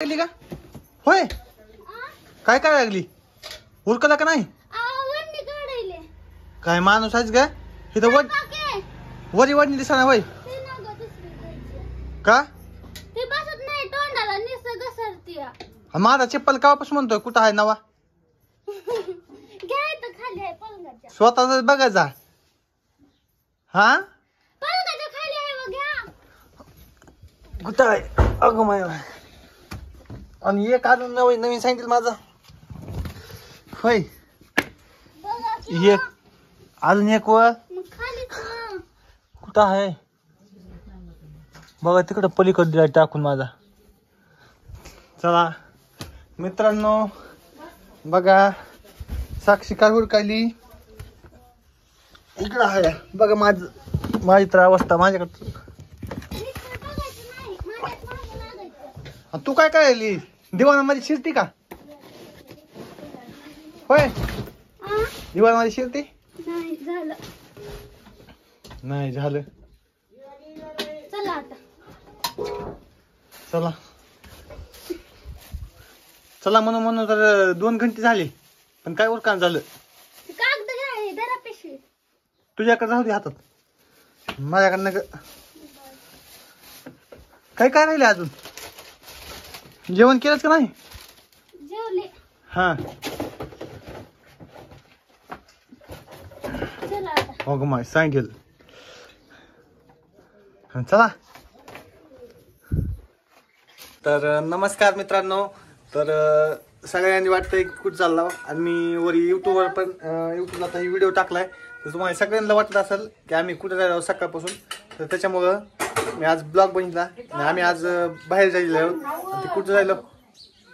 लागली का? होय, काय काय लागली? उरकला का नाही? काय माणूस आहेस का? इथं वरी वडणी दिसना होय का? माझा चप्पल कावापासून म्हणतोय कुठं आहे नवा? स्वतःच बघायचा. हा कुठं आहे? अगं माय, आणि एक अजून नवीन नवीन सांगितलं माझं. होय, एक अजून एक वर कुठं आहे बघा, तिकडं पलीकडे दिला टाकून माझा. चला मित्रांनो बघा, साक्षी काय हुडकायली इकडं आहे बघा. माझी तर अवस्था माझ्याकडे. तू काय करायली? दिवाणामध्ये शिरती का? होय, दिवाणामध्ये शिरती नाही झालं. चला चला म्हणून म्हणून तर 2 घंटे झाले पण काय उरकान झालं. तुझ्याकडे राहू दे हातात, माझ्याकडनं काय काय राहिले अजून? जेवण केलंच का नाही? हा हो ग माय सांगेल. चला तर नमस्कार मित्रांनो. तर सगळ्यांनी वाटतंय कुठं चालला, आणि मी वरी युट्यूबवर पण युट्यूबला आता ही व्हिडिओ टाकलाय. तर तुम्हाला सगळ्यांना वाटत असेल की आम्ही कुठे राहिलो सकाळपासून. तर त्याच्यामुळं मी आज ब्लॉग बघितला. आम्ही आज बाहेर जायला आहोत. ते कुठं जायला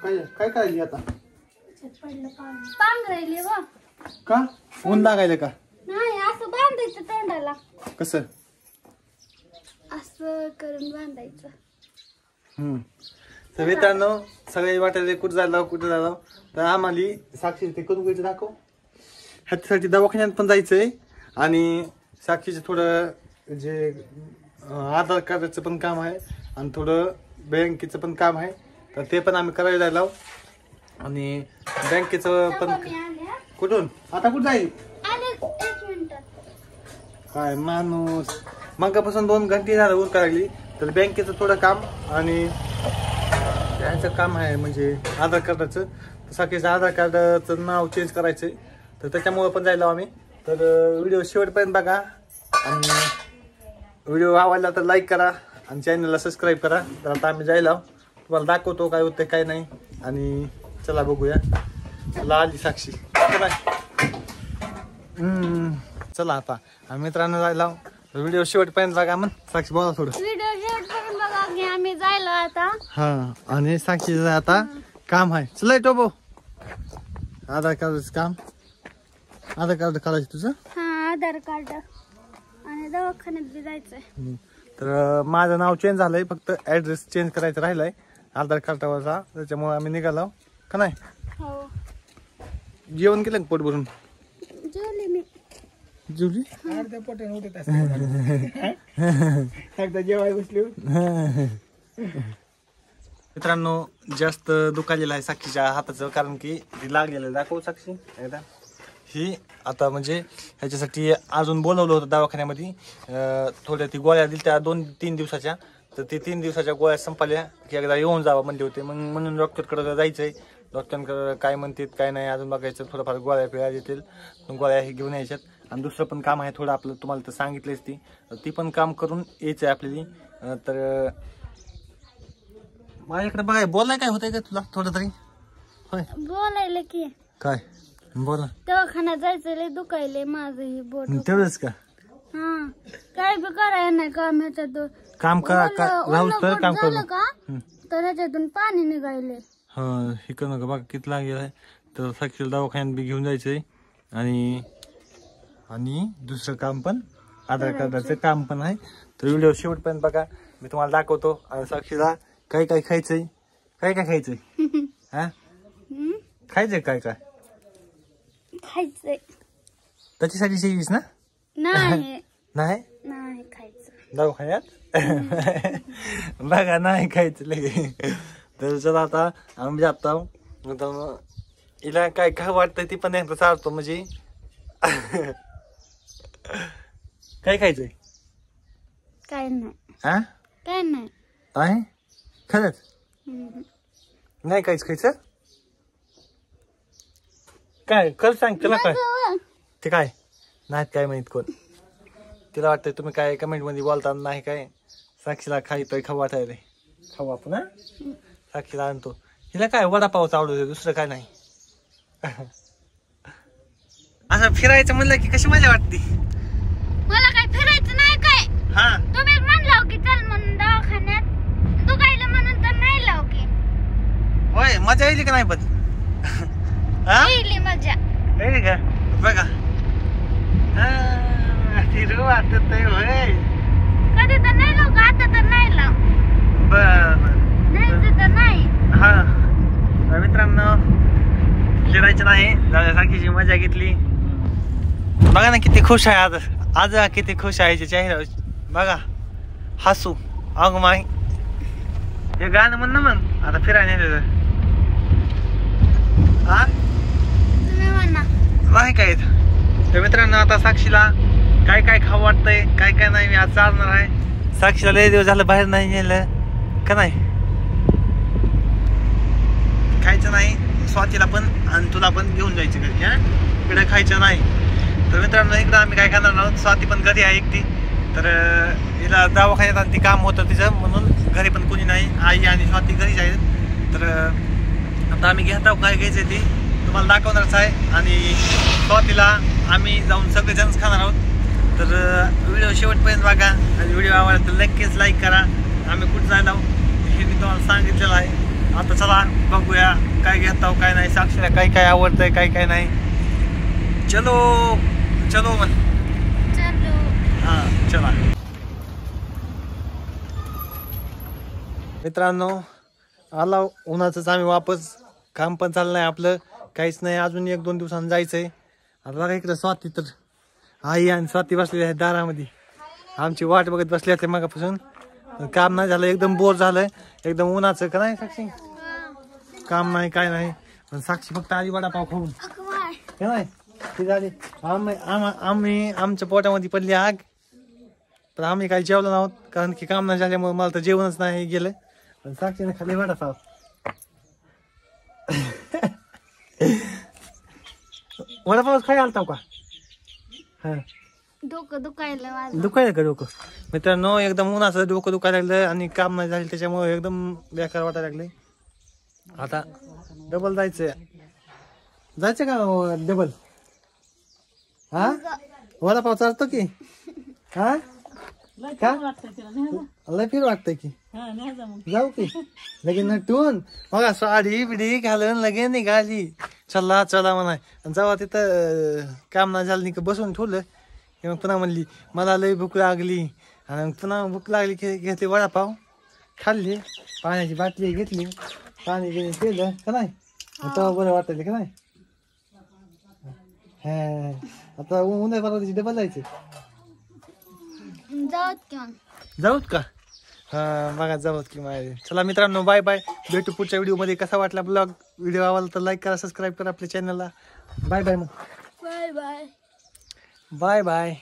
काय काय काय आता का ऊन लागायला का? नाही, असं बांधायचं तोंडाला. कसं असं करून बांधायचं. तर मित्रांनो सगळे वाटायला कुठं झालं. तर आम्हाला साक्षी ते करून घ्यायचं दाखव. ह्याच्यासाठी दवाखान्यात पण जायचंय, आणि साक्षीचं थोडं जे आधार कार्डाचं पण काम आहे, आणि थोडं बँकेचं पण काम आहे. तर ते पण आम्ही करायला जायला. आणि बँकेचं पण कुठून आता कुठं जाईल काय माणूस मगापासून 2 घंटे झालं उरका लागली. तर बँकेचं थोडं काम आणि त्यांचं काम आहे म्हणजे आधार कार्डाचं. साक्षीचं आधार कार्डाचं नाव चेंज करायचंय, तर त्याच्यामुळं पण जायला आम्ही. तर व्हिडिओ शेवटपर्यंत बघा, आणि व्हिडिओ आवडला तर लाईक करा, आणि चॅनलला सबस्क्राईब करा. तर आता आम्ही जायला तुम्हाला दाखवतो काय होतं काय नाही. आणि चला बघूया. चला आली साक्षी. चला आता आम्ही मित्रांनो जायला. व्हिडिओ शेवटपर्यंत बघा. मग साक्षी बोला थोडं. व्हिडिओ शेवटपर्यंत बघा की आम्ही जायला आता. हा, आणि साक्षीचं आता काम आहे. चला टोबो, आधार कार्डाचं काम. आधार कार्ड काढायचं तुझं? हा, आधार कार्ड आणि दवाखान्यात बी जायचंय. तर माझं नाव चेंज झालंय, फक्त ऍड्रेस चेंज करायचं राहिलाय आधार कार्डावरचा. त्याच्यामुळे आम्ही निघालो का नाही. हो, जेवण केलं का पोट भरून? जेवली मी. जेवली? अर्ध्या पोटाने उठत असते एकदा जेवाय बसली. मित्रांनो जास्त दुखालेलं आहे साक्षीच्या हाताचं, कारण की ती लागलेलं. दाखव साक्षी एकदा. ही आता म्हणजे ह्याच्यासाठी अजून बोलवलं होतं दवाखान्यामध्ये. थोड्या ती गोळ्या दिल्या त्या 2-3 दिवसाच्या. तर ते 3 दिवसाच्या गोळ्या संपल्या की एकदा येऊन जावं म्हणले होते. मग म्हणून डॉक्टरकडे जायचंय. डॉक्टरांकडे काय म्हणतात काय नाही अजून बघायचं. थोडंफार गोळ्या पिळ्या देतील, गोळ्या हे घेऊन यायच्यात. आणि दुसरं पण काम आहे थोडं आपलं, तुम्हाला तर सांगितलंच ती पण काम करून यायचं आहे आपल्याला. तर माझ्याकडे बघाय बोलाय काय होतंय का तुला थोडं तरी? होय, बोलायला की काय बोला. दवाखान्यात जायचं, लय दुखायले माझं ही बोट. तेवढंच का? हा, काय बी करायला नाही काम. ह्याच्यातून काम का राहूच तर काम करू का, तर ह्याच्यातून पाणी निघायले. हा, हे करू नका बघा किती लागेल आहे. तर साक्षीला दवाखान्यात बी घेऊन जायचंय, आणि दुसरं काम पण आधार कार्डाचं काम पण आहे. तर व्हिडिओ शेवटपर्यंत बघा, मी तुम्हाला दाखवतो. आणि साक्षीला काय काय खायचंय, काय काय खायचंय, हा खायचंय काय काय खायचंय. त्याच्यासाठी शेवीस ना? नाही नाही नाही खायचं दवाखान्यात. बघा नाही खायचं लगे. तर चला आता आम्ही जात आहोत. आता मग हिला काय काय वाटतंय ती पण एकदा चालतो म्हणजे काय खायचंय काय नाही हा काय नाही आहे खरंच हम्म. नाही काहीच खायचं काय खरं सांग तिला काय गं. ते काय नाहीत काय माहित कोण तिला वाटतंय तुम्ही काय कमेंट मध्ये बोलता नाही काय साक्षीला खायतोय खाऊ वाटायला खाऊ आपण हा साक्षीला आणतो हिला काय वडापावच आवडतो दुसरं काय नाही असं फिरायचं म्हणलं की कशी मजा वाटते मला काय फिरायचं नाही काय हा तुम्ही म्हणलं की चल म्हणून दवाखान्यात दुखायला म्हणून तर नाही लाव की होय मजा येईल का नाही पण हा येईल मजा येईल का बघा फिरू वाटत होय कधी तर नाही लाव आता तर नाही लाव बर नाही तर नाही हा तर मित्रांनो फिरायचं नाही साक्षीची मजा घेतली बघा ना किती खुश आहे आज आज किती खुश आहे चेहऱ्यावर बघा हसू अग माय हे गाणं म्हण ना मग आता फिरायला नेलं हा तुम्ही म्हणा नाही काय तर मित्रांनो आता साक्षीला काय काय खाऊ वाटतंय काय काय नाही मी आज चालणार आहे साक्षीला लय दिवस झालं बाहेर नाही नेलं का नाही खायचं नाही स्वातीला पण आणि तुला पण घेऊन जायचं घरी हा इकडे खायचं नाही तर मित्रांनो इकडं आम्ही काय करणार आहोत स्वाती पण घरी आहे एकटी तर हिला दवाखान्यात आणि ती काम होतं तिचं म्हणून घरी पण कोणी नाही आई आणि स्वाती घरीच आहेत तर आता आम्ही घेत आहोत काय घ्यायचं ती तुम्हाला दाखवणारच आहे आणि स्वातीला आम्ही जाऊन सगळेजणच खाणार आहोत तर व्हिडिओ शेवटपर्यंत बघा आणि व्हिडिओ आवडला तर नक्कीच लाईक करा आम्ही कुठं जायला हे मी तुम्हाला सांगितलेलं आहे आता चला बघूया काय घेत आहोत काय नाही साक्षीला काय काय आवडतंय काय काय नाही चलो चलो मग चलो हां चला मित्रांनो आला उन्हाचंच आम्ही वापस काम पण चाललं नाही आपलं काहीच नाही अजून 1-2 दिवसांनी जायचंय आता बघा इकडं स्वाती तर आई आणि स्वाती बसलेली आहे दारामध्ये आमची वाट बघत बसली असते मगापासून काम नाही झालं एकदम बोर झालंय एकदम उन्हाचं का नाही साक्षी काम नाही काय नाही पण साक्षी फक्त आधी वडापाव खाऊन का नाही ती झाली आम्ही आमच्या पोटामध्ये पडली आग पण आम्ही काही जेवलो नव्हत कारण की काम नाही झाल्यामुळे मला तर जेवणच नाही गेलं पण साक्षीने खाली वडापाव वडापावच खाय आलता का हा डोकं दुखायला माझं दुखायला का डोकं मित्रांनो एकदम उन्हाचं डोकं दुखायला लागलं आणि काम नाही झालं त्याच्यामुळे एकदम बेकार वाटायला लागले आता डबल जायचंय का डबल हा वडापाव चालतो की हा का लय फिर वाटतंय की जाऊ की लगेच नटून बघा साडी बिडी घालून लगेच निघाली चला चला म्हणा जेव्हा तिथं काम नाही झालं नाही बसून ठेवलं मग पुन्हा म्हणली मला लय भूक लागली आणि पुन्हा भूक लागली की घेतली वडापाव खाल्ली पाण्याची बाटली घेतली पाणी बिणी पिलं का नाही तेव्हा बरं वाटायचं का नाही हा आता उन्हा परवा दिवशी डबल जायचं जाऊत का हा बघा जाऊत की माझे चला मित्रांनो बाय बाय भेटू पुढच्या व्हिडिओ मध्ये कसा वाटला ब्लॉग व्हिडिओ आवडला तर लाईक करा सबस्क्राईब करा आपल्या चॅनलला बाय बाय मग बाय बाय बाय बाय